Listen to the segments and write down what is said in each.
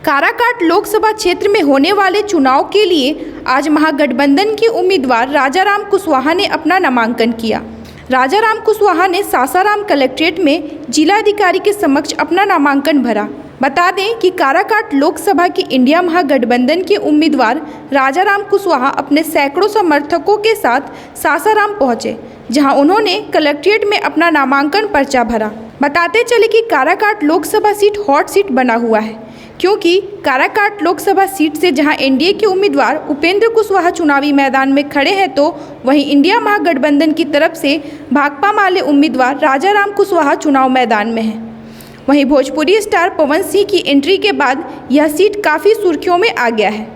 काराकाट लोकसभा क्षेत्र में होने वाले चुनाव के लिए आज महागठबंधन के उम्मीदवार राजाराम कुशवाहा ने अपना नामांकन किया। राजाराम कुशवाहा ने सासाराम कलेक्ट्रेट में जिलाधिकारी के समक्ष अपना नामांकन भरा। बता दें कि काराकाट लोकसभा की इंडिया महागठबंधन के उम्मीदवार राजाराम कुशवाहा अपने सैकड़ों समर्थकों के साथ सासाराम पहुंचे, जहां उन्होंने कलेक्ट्रेट में अपना नामांकन पर्चा भरा। बताते चले कि Karakat Lok Sabha seat hot seat बना हुआ है, क्योंकि काराकाट लोकसभा सीट से जहां एनडीए के उम्मीदवार उपेंद्र कुशवाहा चुनावी मैदान में खड़े हैं, तो वहीं इंडिया महागठबंधन की तरफ से भाकपा माले उम्मीदवार राजाराम कुशवाहा चुनाव मैदान में हैं। वहीं भोजपुरी स्टार पवन सिंह की एंट्री के बाद यह सीट काफ़ी सुर्खियों में आ गया है।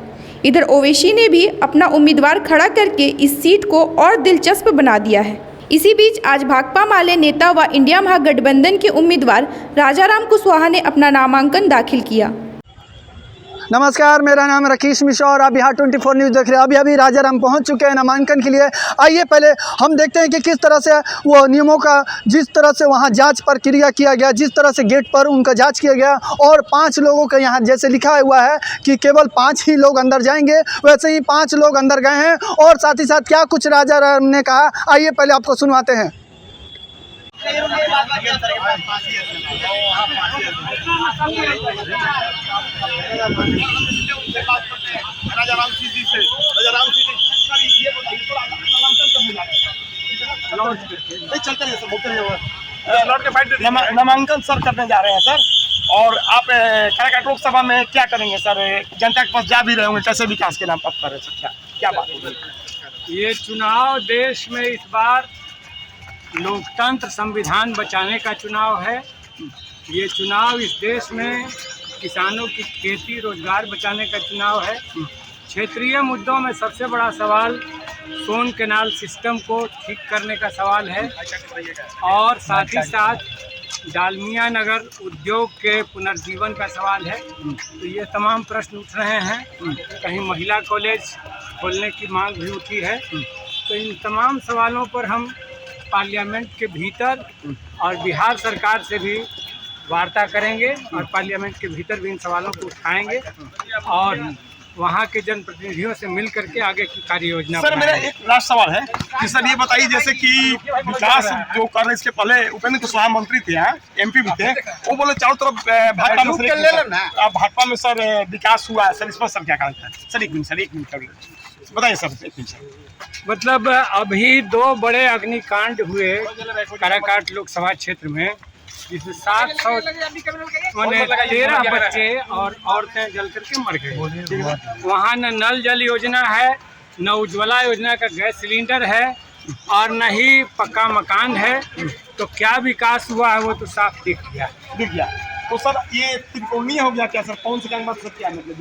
इधर ओवैसी ने भी अपना उम्मीदवार खड़ा करके इस सीट को और दिलचस्प बना दिया है। इसी बीच आज भाकपा माले नेता व इंडिया महागठबंधन के उम्मीदवार राजाराम कुशवाहा ने अपना नामांकन दाखिल किया। नमस्कार, मेरा नाम राकेश मिश्रा और आप बिहार 24 न्यूज़ देख रहे हैं। अभी राजाराम पहुंच चुके हैं नामांकन के लिए। आइए पहले हम देखते हैं कि किस तरह से वो नियमों का, जिस तरह से वहां जांच प्रक्रिया किया गया, जिस तरह से गेट पर उनका जांच किया गया और 5 लोगों का यहां जैसे लिखा हुआ है कि केवल 5 ही लोग अंदर जाएंगे, वैसे ही 5 लोग अंदर गए हैं। और साथ ही साथ क्या कुछ राजाराम ने कहा, आइए पहले आपको सुनवाते हैं। नामांकन सर करने जा रहे हैं सर। और आप काराकाट लोकसभा में क्या करेंगे सर? जनता के पास जा भी रहे होंगे, कैसे विकास के नाम पर कर रहे सर? क्या बात होगी? ये चुनाव देश में इस बार लोकतंत्र संविधान बचाने का चुनाव है। ये चुनाव इस देश में किसानों की खेती रोजगार बचाने का चुनाव है। क्षेत्रीय मुद्दों में सबसे बड़ा सवाल सोन कैनाल सिस्टम को ठीक करने का सवाल है और साथ ही साथ डालमिया नगर उद्योग के पुनर्जीवन का सवाल है। तो ये तमाम प्रश्न उठ रहे हैं। कहीं महिला कॉलेज खोलने की मांग भी उठी है। तो इन तमाम सवालों पर हम पार्लियामेंट के भीतर और बिहार सरकार से भी वार्ता करेंगे और पार्लियामेंट के भीतर भी इन सवालों को उठाएंगे और वहाँ के जनप्रतिनिधियों से मिल करके आगे की कार्य योजना। सर मेरा एक लास्ट सवाल है कि सर ये बताइए, जैसे कि विकास जो कर रहे, इसके पहले उपेंद्र कुशवाहा मंत्री थे, यहाँ एमपी भी थे, वो बोले चारों तरफ भाजपा में सर विकास हुआ है सर, इस पर सर क्या कहना है? सर एक मिनट बताइए सर, एक मिनट। मतलब अभी 2 बड़े अग्निकांड हुए काराकाट लोकसभा क्षेत्र में, जिसमें 13 बच्चे और औरतें जल करके मर गए। वहाँ न नल जल योजना है, न उज्ज्वला योजना का गैस सिलेंडर है और न ही पक्का मकान है। तो क्या विकास हुआ है वो तो साफ दिख गया। तो सर ये त्रिकोणीय हो गया क्या सर? कौन से काम सर क्या मतलब?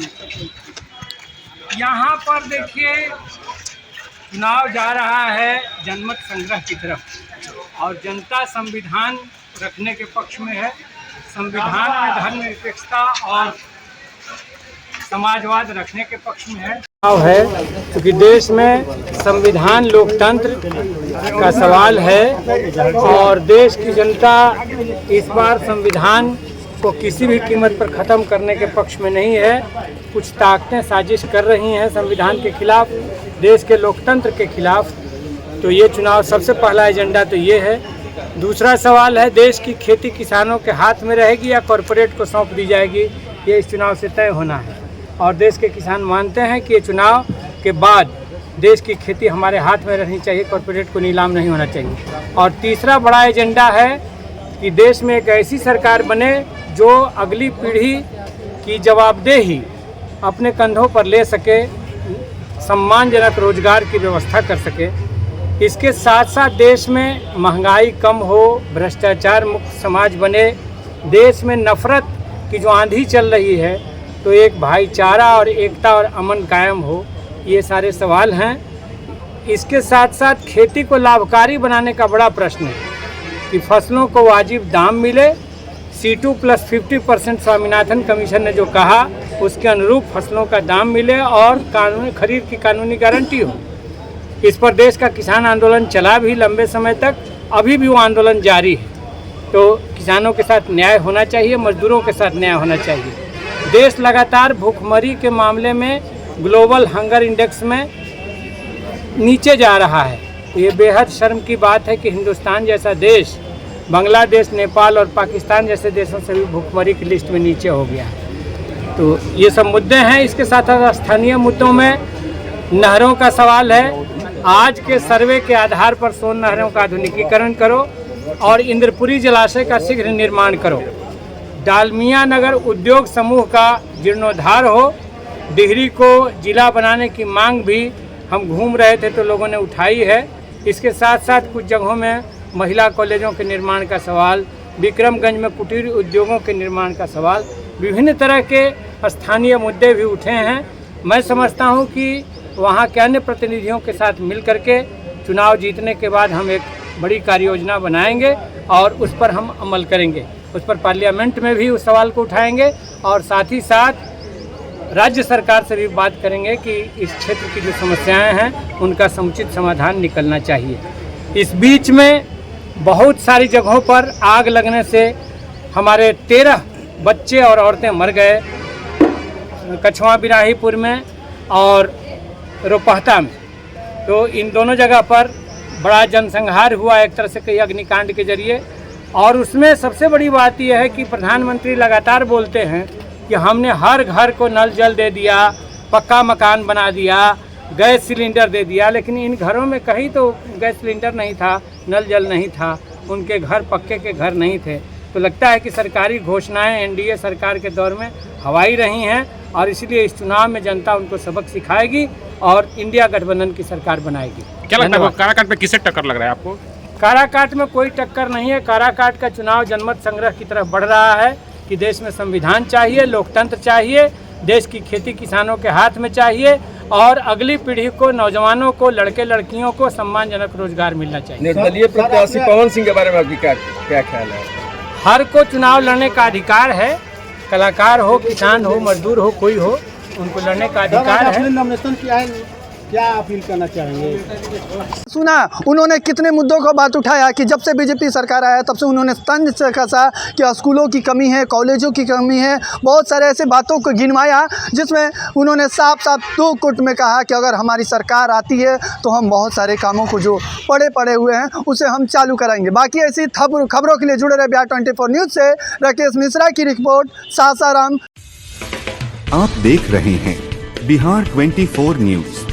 यहाँ पर देखिए, चुनाव जा रहा है जनमत संग्रह की तरफ और जनता संविधान रखने के पक्ष में है। संविधान में धर्मनिरपेक्षता और समाजवाद रखने के पक्ष में है। क्योंकि देश में संविधान लोकतंत्र का सवाल है और देश की जनता इस बार संविधान को किसी भी कीमत पर ख़त्म करने के पक्ष में नहीं है। कुछ ताकतें साजिश कर रही हैं संविधान के खिलाफ, देश के लोकतंत्र के खिलाफ। तो ये चुनाव सबसे पहला एजेंडा तो ये है। दूसरा सवाल है, देश की खेती किसानों के हाथ में रहेगी या कॉरपोरेट को सौंप दी जाएगी? ये इस चुनाव से तय होना है और देश के किसान मानते हैं कि ये चुनाव के बाद देश की खेती हमारे हाथ में रहनी चाहिए, कॉरपोरेट को नीलाम नहीं होना चाहिए। और तीसरा बड़ा एजेंडा है कि देश में एक ऐसी सरकार बने जो अगली पीढ़ी की जवाबदेही अपने कंधों पर ले सके, सम्मानजनक रोजगार की व्यवस्था कर सके। इसके साथ साथ देश में महंगाई कम हो, भ्रष्टाचार मुक्त समाज बने, देश में नफरत की जो आंधी चल रही है तो एक भाईचारा और एकता और अमन कायम हो। ये सारे सवाल हैं। इसके साथ साथ खेती को लाभकारी बनाने का बड़ा प्रश्न है कि फसलों को वाजिब दाम मिले। C2 + 50% स्वामीनाथन कमीशन ने जो कहा उसके अनुरूप फसलों का दाम मिले और कानूनी खरीद की कानूनी गारंटी हो। इस पर देश का किसान आंदोलन चला भी लंबे समय तक, अभी भी वो आंदोलन जारी है। तो किसानों के साथ न्याय होना चाहिए, मजदूरों के साथ न्याय होना चाहिए। देश लगातार भूखमरी के मामले में ग्लोबल हंगर इंडेक्स में नीचे जा रहा है। ये बेहद शर्म की बात है कि हिंदुस्तान जैसा देश बांग्लादेश, नेपाल और पाकिस्तान जैसे देशों से भी भूखमरी की लिस्ट में नीचे हो गया है। तो ये सब मुद्दे हैं। इसके साथ साथ स्थानीय मुद्दों में नहरों का सवाल है। आज के सर्वे के आधार पर सोन नहरों का आधुनिकीकरण करो और इंद्रपुरी जलाशय का शीघ्र निर्माण करो। डालमिया नगर उद्योग समूह का जीर्णोद्धार हो। डिहरी को जिला बनाने की मांग भी हम घूम रहे थे तो लोगों ने उठाई है। इसके साथ साथ कुछ जगहों में महिला कॉलेजों के निर्माण का सवाल, विक्रमगंज में कुटीर उद्योगों के निर्माण का सवाल, विभिन्न तरह के स्थानीय मुद्दे भी उठे हैं। मैं समझता हूं कि वहां के अन्य प्रतिनिधियों के साथ मिल करके चुनाव जीतने के बाद हम एक बड़ी कार्य योजना बनाएंगे और उस पर हम अमल करेंगे। उस पर पार्लियामेंट में भी उस सवाल को उठाएंगे और साथ ही साथ राज्य सरकार से भी बात करेंगे कि इस क्षेत्र की जो समस्याएं हैं उनका समुचित समाधान निकलना चाहिए। इस बीच में बहुत सारी जगहों पर आग लगने से हमारे 13 बच्चे और औरतें मर गए, कछवा बिराहीपुर में और रोपहता में। तो इन दोनों जगह पर बड़ा जनसंहार हुआ एक तरह से कई अग्निकांड के जरिए। और उसमें सबसे बड़ी बात यह है कि प्रधानमंत्री लगातार बोलते हैं कि हमने हर घर को नल जल दे दिया, पक्का मकान बना दिया, गैस सिलेंडर दे दिया, लेकिन इन घरों में कहीं तो गैस सिलेंडर नहीं था, नल जल नहीं था, उनके घर पक्के के घर नहीं थे। तो लगता है कि सरकारी घोषणाएं एनडीए सरकार के दौर में हवाई रही हैं और इसलिए इस चुनाव में जनता उनको सबक सिखाएगी और इंडिया गठबंधन की सरकार बनाएगी। क्या लगता है काराकाट में किससे टक्कर लग रहा है आपको? काराकाट में कोई टक्कर नहीं है। काराकाट का चुनाव जनमत संग्रह की तरफ बढ़ रहा है कि देश में संविधान चाहिए, लोकतंत्र चाहिए, देश की खेती किसानों के हाथ में चाहिए और अगली पीढ़ी को, नौजवानों को, लड़के लड़कियों को सम्मानजनक रोजगार मिलना चाहिए। निर्दलीय प्रत्याशी पवन सिंह के बारे में आपकी क्या ख्याल है? हर को चुनाव लड़ने का अधिकार है, कलाकार हो, किसान हो, मजदूर हो, कोई हो, उनको लड़ने का अधिकार है। नॉमिनेशन किया है, क्या अपील करना चाहेंगे? सुना उन्होंने कितने मुद्दों को बात उठाया कि जब से बीजेपी सरकार आया तब से उन्होंने तंज से कसा कि स्कूलों की कमी है, कॉलेजों की कमी है, बहुत सारे ऐसे बातों को गिनवाया जिसमें उन्होंने साफ साफ 2 कोट में कहा कि अगर हमारी सरकार आती है तो हम बहुत सारे कामों को जो पड़े हुए हैं उसे हम चालू कराएंगे। बाकी ऐसी खबरों के लिए जुड़े रहे बिहार 24 न्यूज़ से। राकेश मिश्रा की रिपोर्ट, सासाराम। आप देख रहे हैं बिहार 24 न्यूज़।